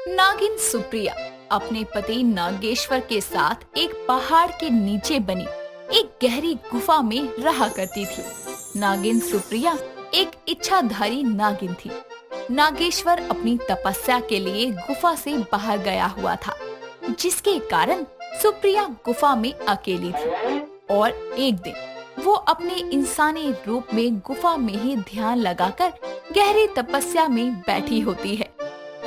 नागिन सुप्रिया अपने पति नागेश्वर के साथ एक पहाड़ के नीचे बनी एक गहरी गुफा में रहा करती थी। नागिन सुप्रिया एक इच्छाधारी नागिन थी। नागेश्वर अपनी तपस्या के लिए गुफा से बाहर गया हुआ था, जिसके कारण सुप्रिया गुफा में अकेली थी। और एक दिन वो अपने इंसानी रूप में गुफा में ही ध्यान लगाकर गहरी तपस्या में बैठी होती है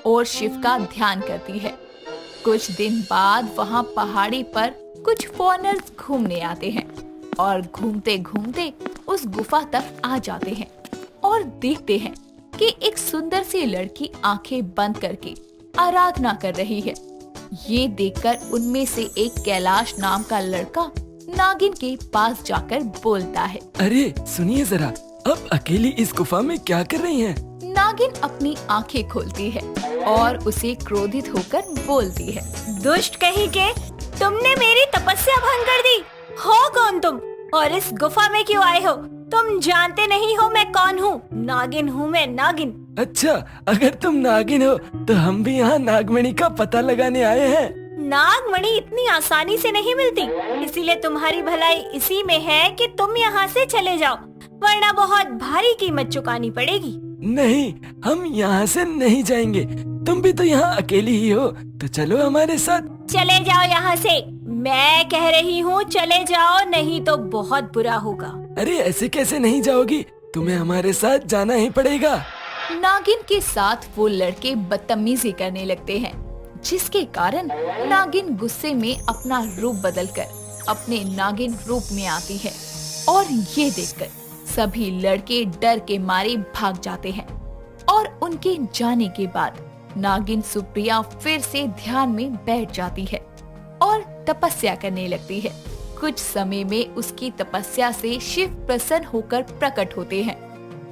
और शिव का ध्यान करती है। कुछ दिन बाद वहाँ पहाड़ी पर कुछ फॉरेनर्स घूमने आते हैं और घूमते घूमते उस गुफा तक आ जाते हैं और देखते हैं कि एक सुंदर सी लड़की आंखें बंद करके आराधना कर रही है। ये देखकर उनमें से एक कैलाश नाम का लड़का नागिन के पास जाकर बोलता है, अरे सुनिए जरा, अब अकेली इस गुफा में क्या कर रही हैं? नागिन अपनी आंखें खोलती है और उसे क्रोधित होकर बोलती है, दुष्ट कहीं के, तुमने मेरी तपस्या भंग कर दी। हो कौन तुम और इस गुफा में क्यों आए हो? तुम जानते नहीं हो मैं कौन हूँ? नागिन हूँ मैं, नागिन। अच्छा, अगर तुम नागिन हो तो हम भी यहाँ नागमणि का पता लगाने आए हैं। नागमणि इतनी आसानी से नहीं मिलती, इसीलिए तुम्हारी भलाई इसी में है कि तुम यहाँ से चले जाओ, वरना बहुत भारी कीमत चुकानी पड़ेगी। नहीं, हम यहाँ से नहीं जाएंगे। तुम भी तो यहाँ अकेली ही हो, तो चलो हमारे साथ। चले जाओ यहाँ से, मैं कह रही हूँ चले जाओ, नहीं तो बहुत बुरा होगा। अरे ऐसे कैसे नहीं जाओगी, तुम्हें हमारे साथ जाना ही पड़ेगा। नागिन के साथ वो लड़के बदतमीजी करने लगते हैं, जिसके कारण नागिन गुस्से में अपना रूप बदलकर अपने नागिन रूप में आती है और ये देखकर सभी लड़के डर के मारे भाग जाते हैं। और उनके जाने के बाद नागिन सुप्रिया फिर से ध्यान में बैठ जाती है और तपस्या करने लगती है। कुछ समय में उसकी तपस्या से शिव प्रसन्न होकर प्रकट होते हैं।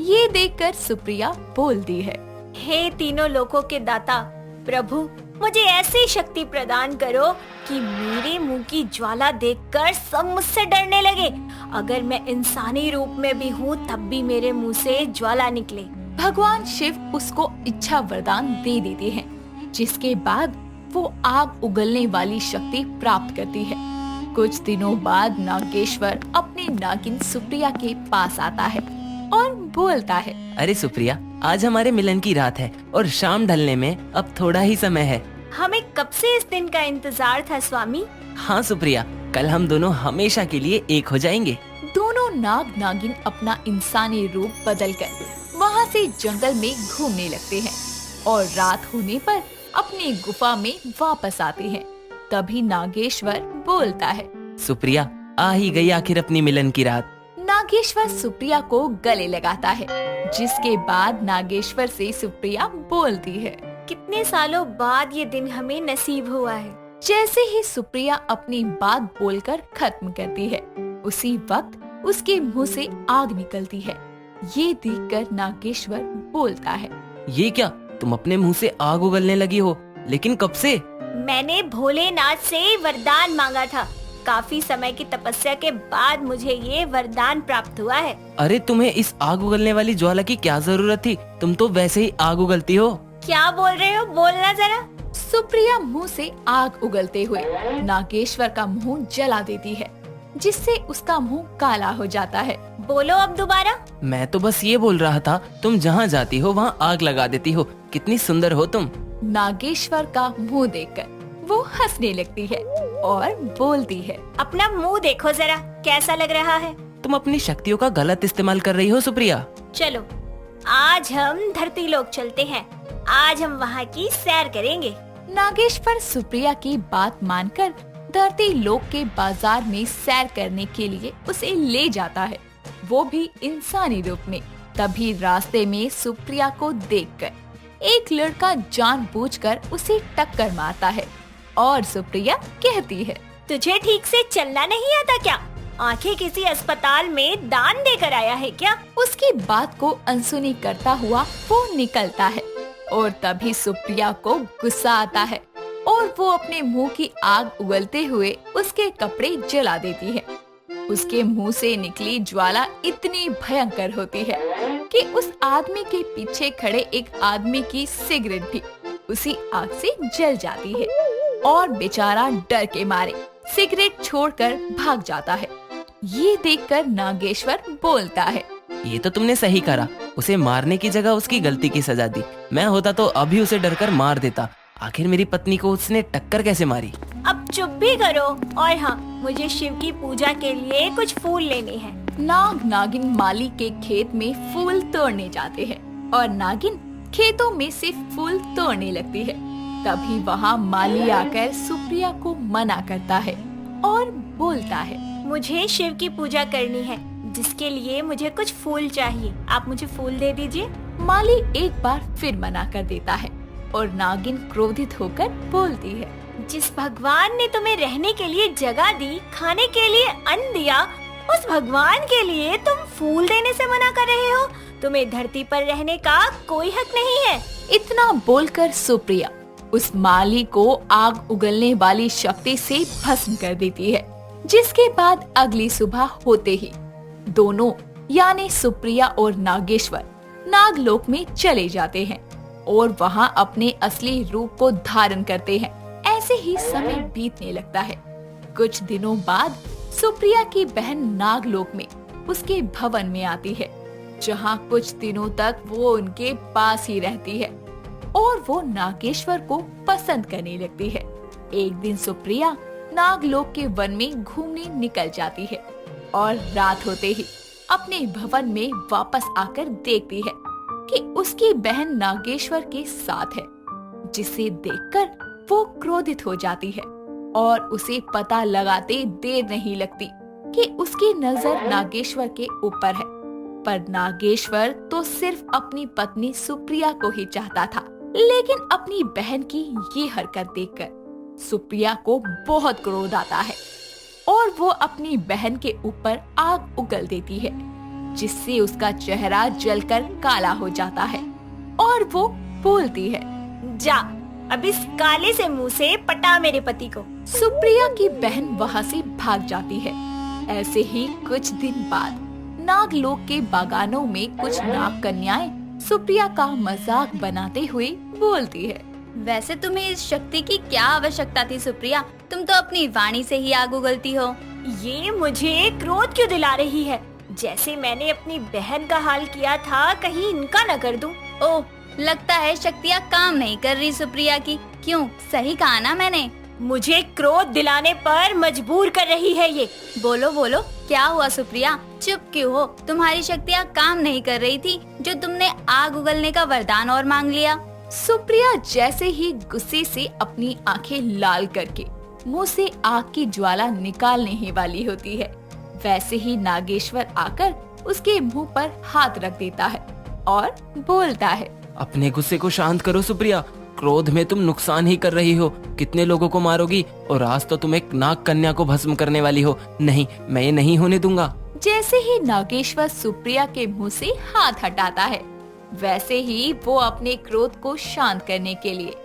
ये देखकर सुप्रिया बोलती है, हे तीनों लोकों के दाता प्रभु, मुझे ऐसी शक्ति प्रदान करो कि मेरे मुंह की ज्वाला देखकर सब मुझसे डरने लगे। अगर मैं इंसानी रूप में भी हूँ तब भी मेरे मुंह से ज्वाला निकले। भगवान शिव उसको इच्छा वरदान दे देते हैं, जिसके बाद वो आग उगलने वाली शक्ति प्राप्त करती है। कुछ दिनों बाद नागेश्वर अपने नागिन सुप्रिया के पास आता है और बोलता है, अरे सुप्रिया, आज हमारे मिलन की रात है और शाम ढलने में अब थोड़ा ही समय है। हमें कब से इस दिन का इंतजार था स्वामी। हाँ सुप्रिया, कल हम दोनों हमेशा के लिए एक हो जाएंगे। दोनों नाग नागिन अपना इंसानी रूप बदलकर वहाँ से जंगल में घूमने लगते हैं और रात होने पर अपनी गुफा में वापस आते हैं। तभी नागेश्वर बोलता है, सुप्रिया, आ ही गई आखिर अपनी मिलन की रात। नागेश्वर सुप्रिया को गले लगाता है, जिसके बाद नागेश्वर से सुप्रिया बोलती है, कितने सालों बाद ये दिन हमें नसीब हुआ है। जैसे ही सुप्रिया अपनी बात बोलकर खत्म करती है, उसी वक्त उसके मुंह से आग निकलती है। ये देखकर नागेश्वर बोलता है, ये क्या, तुम अपने मुंह से आग उगलने लगी हो? लेकिन कब से? मैंने भोलेनाथ से वरदान मांगा था। काफी समय की तपस्या के बाद मुझे ये वरदान प्राप्त हुआ है। अरे तुम्हें इस आग उगलने वाली ज्वाला की क्या जरूरत थी? तुम तो वैसे ही आग उगलती हो। क्या बोल रहे हो, बोलना जरा। सुप्रिया मुंह से आग उगलते हुए नागेश्वर का मुंह जला देती है, जिससे उसका मुंह काला हो जाता है। बोलो अब दोबारा। मैं तो बस ये बोल रहा था, तुम जहाँ जाती हो वहाँ आग लगा देती हो। कितनी सुंदर हो तुम। नागेश्वर का मुंह देखकर वो हंसने लगती है और बोलती है, अपना मुंह देखो जरा, कैसा लग रहा है? तुम अपनी शक्तियों का गलत इस्तेमाल कर रही हो सुप्रिया। चलो आज हम धरती लोक चलते हैं, आज हम वहाँ की सैर करेंगे। नागेश्वर सुप्रिया की बात मानकर धरती लोक के बाजार में सैर करने के लिए उसे ले जाता है, वो भी इंसानी रूप में। तभी रास्ते में सुप्रिया को देखकर एक लड़का जानबूझकर उसे टक्कर मारता है और सुप्रिया कहती है, तुझे ठीक से चलना नहीं आता क्या? आंखें किसी अस्पताल में दान देकर आया है क्या? उसकी बात को अनसुनी करता हुआ वो निकलता है और तभी सुप्रिया को गुस्सा आता है और वो अपने मुंह की आग उगलते हुए उसके कपड़े जला देती है। उसके मुंह से निकली ज्वाला इतनी भयंकर होती है कि उस आदमी के पीछे खड़े एक आदमी की सिगरेट भी उसी आग से जल जाती है और बेचारा डर के मारे सिगरेट छोड़कर भाग जाता है। ये देखकर नागेश्वर बोलता है, ये तो तुमने सही करा, उसे मारने की जगह उसकी गलती की सजा दी। मैं होता तो अभी उसे डरकर मार देता। आखिर मेरी पत्नी को उसने टक्कर कैसे मारी? अब चुप भी करो। और हाँ, मुझे शिव की पूजा के लिए कुछ फूल लेने हैं। नाग नागिन माली के खेत में फूल तोड़ने जाते हैं और नागिन खेतों में से फूल तोड़ने लगती है। तभी वहाँ माली आकर सुप्रिया को मना करता है और बोलता है, मुझे शिव की पूजा करनी है, जिसके लिए मुझे कुछ फूल चाहिए। आप मुझे फूल दे दीजिए। माली एक बार फिर मना कर देता है और नागिन क्रोधित होकर बोलती है, जिस भगवान ने तुम्हें रहने के लिए जगह दी, खाने के लिए अन्न दिया, उस भगवान के लिए तुम फूल देने से मना कर रहे हो? तुम्हें धरती पर रहने का कोई हक नहीं है। इतना बोलकर सुप्रिया उस माली को आग उगलने वाली शक्ति से भस्म कर देती है। जिसके बाद अगली सुबह होते ही दोनों यानी सुप्रिया और नागेश्वर नागलोक में चले जाते हैं और वहाँ अपने असली रूप को धारण करते हैं। ऐसे ही समय बीतने लगता है। कुछ दिनों बाद सुप्रिया की बहन नागलोक में उसके भवन में आती है, जहाँ कुछ दिनों तक वो उनके पास ही रहती है और वो नागेश्वर को पसंद करने लगती है। एक दिन सुप्रिया नागलोक के वन में घूमने निकल जाती है और रात होते ही अपने भवन में वापस आकर देखती है कि उसकी बहन नागेश्वर के साथ है, जिसे देखकर वो क्रोधित हो जाती है और उसे पता लगाते देर नहीं लगती कि उसकी नजर नागेश्वर के ऊपर है। पर नागेश्वर तो सिर्फ अपनी पत्नी सुप्रिया को ही चाहता था, लेकिन अपनी बहन की ये हरकत देखकर सुप्रिया को बहुत क्रोध आता है और वो अपनी बहन के ऊपर आग उगल देती है, जिससे उसका चेहरा जलकर काला हो जाता है और वो बोलती है, जा अब इस काले से मुंह से पटा मेरे पति को। सुप्रिया की बहन वहाँ से भाग जाती है। ऐसे ही कुछ दिन बाद नागलोक के बागानों में कुछ नाग कन्याएं सुप्रिया का मजाक बनाते हुए बोलती है, वैसे तुम्हें इस शक्ति की क्या आवश्यकता थी सुप्रिया? तुम तो अपनी वाणी से ही आग उगलती हो। ये मुझे क्रोध क्यों दिला रही है? जैसे मैंने अपनी बहन का हाल किया था, कहीं इनका न कर दूं। ओह, लगता है शक्तियाँ काम नहीं कर रही सुप्रिया की। क्यों, सही कहा ना मैंने? मुझे क्रोध दिलाने पर मजबूर कर रही है ये। बोलो बोलो, क्या हुआ सुप्रिया? चुप क्यों हो? तुम्हारी शक्तियाँ काम नहीं कर रही थी जो तुमने आग उगलने का वरदान और मांग लिया। सुप्रिया जैसे ही गुस्से से अपनी आंखें लाल करके मुंह से आग की ज्वाला निकालने ही वाली होती है, वैसे ही नागेश्वर आकर उसके मुंह पर हाथ रख देता है और बोलता है, अपने गुस्से को शांत करो सुप्रिया, क्रोध में तुम नुकसान ही कर रही हो। कितने लोगों को मारोगी और आज तो तुम एक नाग कन्या को भस्म करने वाली हो। नहीं, मैं ये नहीं होने दूंगा। जैसे ही नागेश्वर सुप्रिया के मुंह से हाथ हटाता है, वैसे ही वो अपने क्रोध को शांत करने के लिए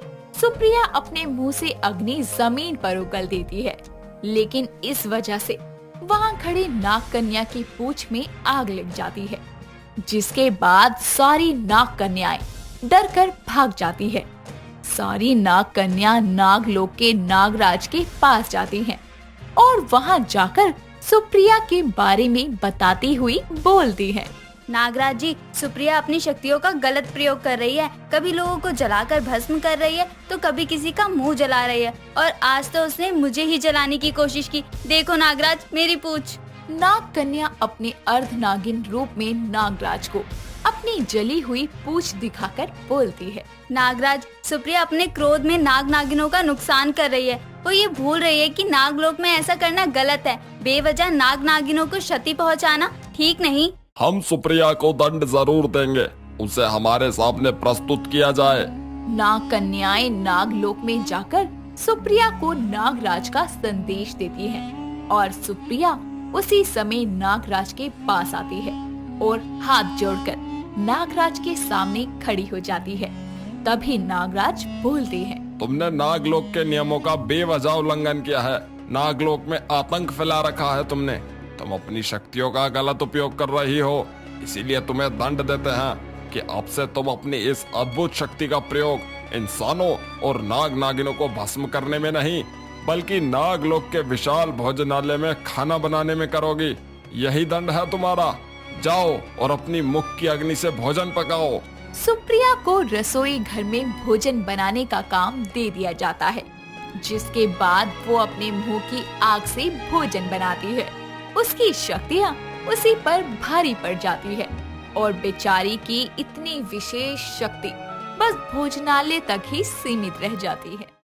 सुप्रिया अपने मुंह से अग्नि जमीन पर उगल देती है। लेकिन इस वजह से वहाँ खड़े नाग कन्या की पूंछ में आग लग जाती है, जिसके बाद सारी नाग कन्याएं डरकर भाग जाती है। सारी नाग कन्या नागलोक के नागराज के पास जाती हैं और वहाँ जाकर सुप्रिया के बारे में बताती हुई बोलती है, नागराज जी, सुप्रिया अपनी शक्तियों का गलत प्रयोग कर रही है। कभी लोगों को जलाकर भस्म कर रही है तो कभी किसी का मुंह जला रही है, और आज तो उसने मुझे ही जलाने की कोशिश की। देखो नागराज, मेरी पूंछ। नाग कन्या अपने अर्ध नागिन रूप में नागराज को अपनी जली हुई पूंछ दिखाकर बोलती है, नागराज, सुप्रिया अपने क्रोध में नाग नागिनों का नुकसान कर रही है। वो ये भूल रही है कि नागलोक में ऐसा करना गलत है। बेवजह नाग नागिनों को क्षति पहुंचाना ठीक नहीं। हम सुप्रिया को दंड जरूर देंगे, उसे हमारे सामने प्रस्तुत किया जाए। नाग कन्याएं नागलोक में जाकर सुप्रिया को नागराज का संदेश देती हैं और सुप्रिया उसी समय नागराज के पास आती है और हाथ जोड़कर नागराज के सामने खड़ी हो जाती है। तभी नागराज बोलते हैं, तुमने नागलोक के नियमों का बेवजह उल्लंघन किया है। नागलोक में आतंक फैला रखा है तुमने। तुम अपनी शक्तियों का गलत उपयोग कर रही हो, इसीलिए तुम्हें दंड देते हैं कि अब से तुम अपनी इस अद्भुत शक्ति का प्रयोग इंसानों और नाग नागिनों को भस्म करने में नहीं, बल्कि नागलोक के विशाल भोजनालय में खाना बनाने में करोगी। यही दंड है तुम्हारा। जाओ और अपनी मुख की अग्नि से भोजन पकाओ। सुप्रिया को रसोई घर में भोजन बनाने का काम दे दिया जाता है, जिसके बाद वो अपने मुंह की आग से भोजन बनाती है। उसकी शक्तियाँ उसी पर भारी पड़ जाती है और बेचारी की इतनी विशेष शक्ति बस भोजनालय तक ही सीमित रह जाती है।